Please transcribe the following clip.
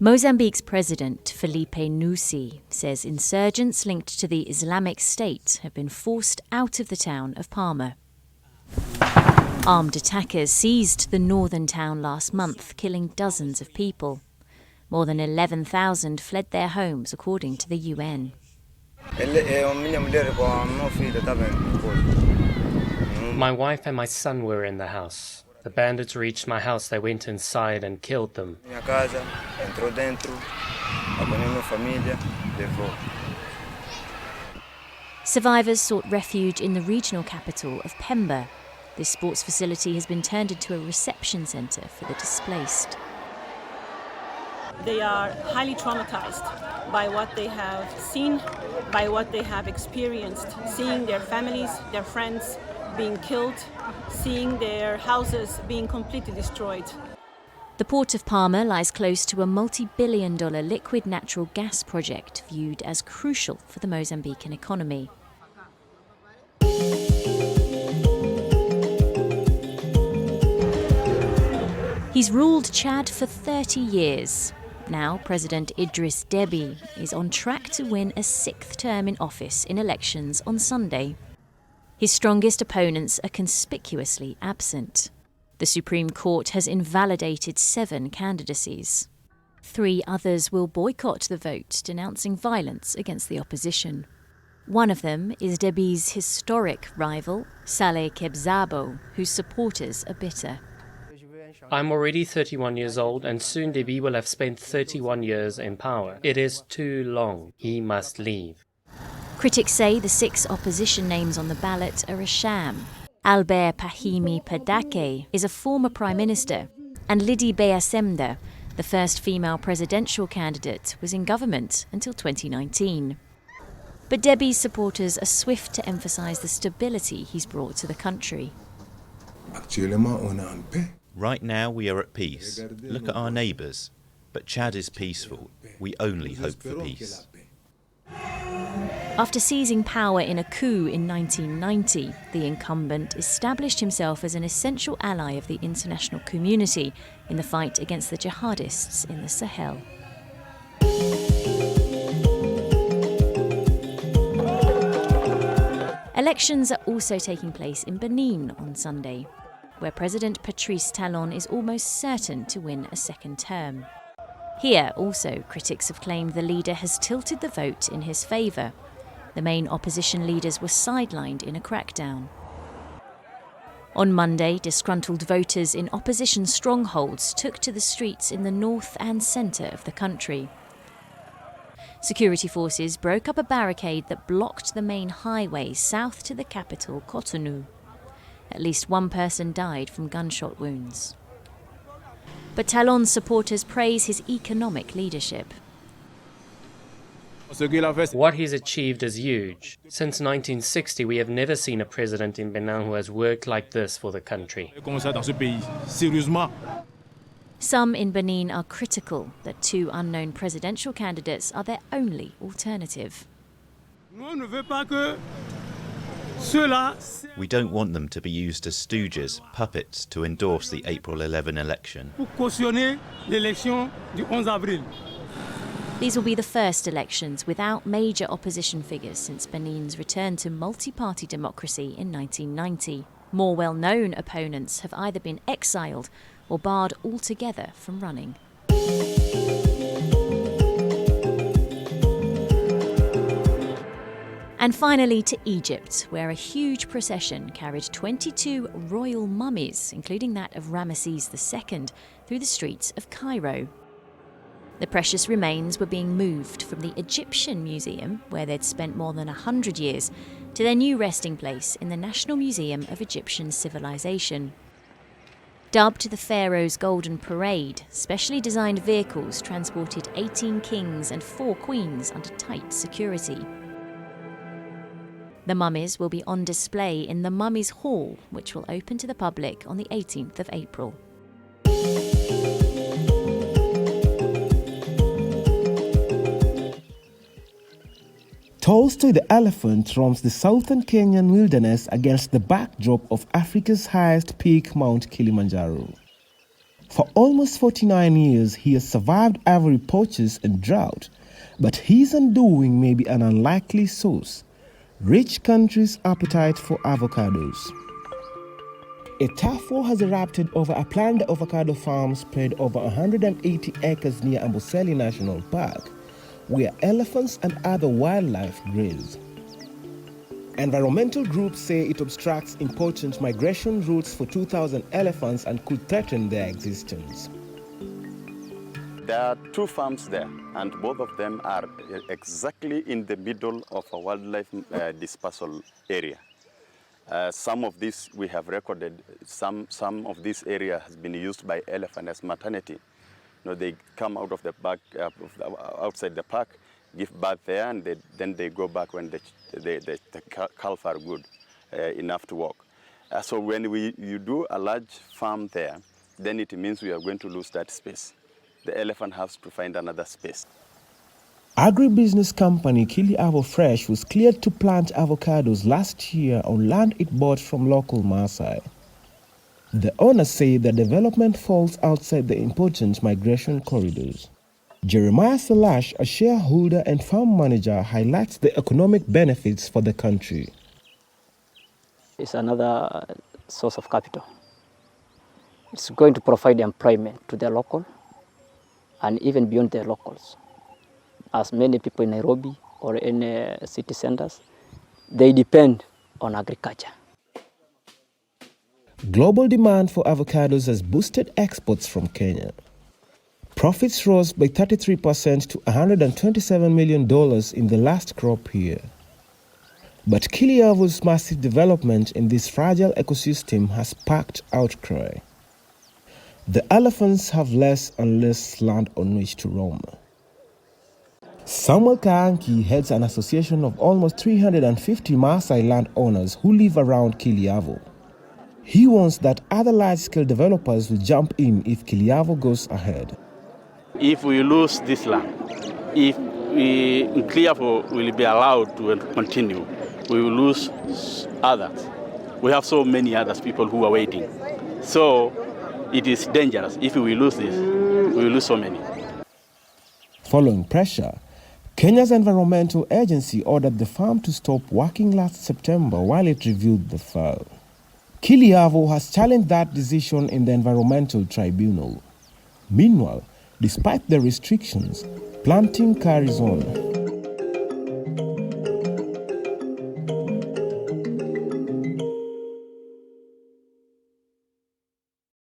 Mozambique's president, Felipe Nyusi, says insurgents linked to the Islamic State have been forced out of the town of Palma. Armed attackers seized the northern town last month, killing dozens of people. More than 11,000 fled their homes, according to the UN. My wife and my son were in the house. The bandits reached my house, they went inside and killed them. Survivors sought refuge in the regional capital of Pemba. This sports facility has been turned into a reception centre for the displaced. They are highly traumatized by what they have seen, by what they have experienced, seeing their families, their friends being killed, seeing their houses being completely destroyed. The port of Palma lies close to a multi-billion-dollar liquid natural gas project viewed as crucial for the Mozambican economy. He's ruled Chad for 30 years. Now, President Idris Deby is on track to win a 6th term in office in elections on Sunday. His strongest opponents are conspicuously absent. The Supreme Court has invalidated 7 candidacies. 3 others will boycott the vote, denouncing violence against the opposition. One of them is Deby's historic rival, Saleh Kebzabo, whose supporters are bitter. I'm already 31 years old and soon Deby will have spent 31 years in power. It is too long. He must leave. Critics say the 6 opposition names on the ballot are a sham. Albert Pahimi Padake is a former prime minister, and Lidi Beasemda, the first female presidential candidate, was in government until 2019. But Deby's supporters are swift to emphasise the stability he's brought to the country. Right now we are at peace. Look at our neighbours. But Chad is peaceful. We only hope for peace. After seizing power in a coup in 1990, the incumbent established himself as an essential ally of the international community in the fight against the jihadists in the Sahel. Elections are also taking place in Benin on Sunday, where President Patrice Talon is almost certain to win a 2nd term. Here, also, critics have claimed the leader has tilted the vote in his favour. The main opposition leaders were sidelined in a crackdown. On Monday, disgruntled voters in opposition strongholds took to the streets in the north and centre of the country. Security forces broke up a barricade that blocked the main highway south to the capital, Cotonou. At least 1 person died from gunshot wounds. But Talon's supporters praise his economic leadership. What he's achieved is huge. Since 1960, we have never seen a president in Benin who has worked like this for the country. Some in Benin are critical that 2 unknown presidential candidates are their only alternative. We don't want them to be used as stooges, puppets, to endorse the April 11 election. These will be the first elections without major opposition figures since Benin's return to multi-party democracy in 1990. More well-known opponents have either been exiled or barred altogether from running. And finally to Egypt, where a huge procession carried 22 royal mummies, including that of Ramesses II, through the streets of Cairo. The precious remains were being moved from the Egyptian Museum, where they'd spent more than 100 years, to their new resting place in the National Museum of Egyptian Civilization. Dubbed the Pharaohs' Golden Parade, specially designed vehicles transported 18 kings and 4 queens under tight security. The mummies will be on display in the Mummies Hall, which will open to the public on the 18th of April. Tolstoy the elephant roams the southern Kenyan wilderness against the backdrop of Africa's highest peak, Mount Kilimanjaro. For almost 49 years, he has survived ivory poachers and drought, but his undoing may be an unlikely source: rich countries' appetite for avocados. A tough war has erupted over a planned avocado farm spread over 180 acres near Amboseli National Park, where elephants and other wildlife graze. Environmental groups say it obstructs important migration routes for 2,000 elephants and could threaten their existence. There are 2 farms there, and both of them are exactly in the middle of a wildlife dispersal area. Some of this we have recorded, some of this area has been used by elephant as maternity. They come out of the back, outside the park, give birth there, and then they go back when the calf are good enough to walk. So when you do a large farm there, then it means we are going to lose that space. The elephant has to find another space. Agribusiness company Kiliavo Fresh was cleared to plant avocados last year on land it bought from local Maasai. The owners say the development falls outside the important migration corridors. Jeremiah Salash, a shareholder and farm manager, highlights the economic benefits for the country. It's another source of capital. It's going to provide employment to the local and even beyond the locals. As many people in Nairobi or in city centers, they depend on agriculture. Global demand for avocados has boosted exports from Kenya. Profits rose by 33% to $127 million in the last crop year. But Kiliavo's massive development in this fragile ecosystem has sparked outcry. The elephants have less and less land on which to roam. Samuel Kaanki heads an association of almost 350 Maasai landowners who live around Kiliavo. He warns that other large-scale developers will jump in if Kiliavo goes ahead. If we lose this land, if Kiliavo will be allowed to continue, we will lose others. We have so many other people who are waiting. So it is dangerous. If we lose this, we will lose so many. Following pressure, Kenya's environmental agency ordered the farm to stop working last September while it reviewed the file. Kiliavo has challenged that decision in the environmental tribunal. Meanwhile, despite the restrictions, planting carries on.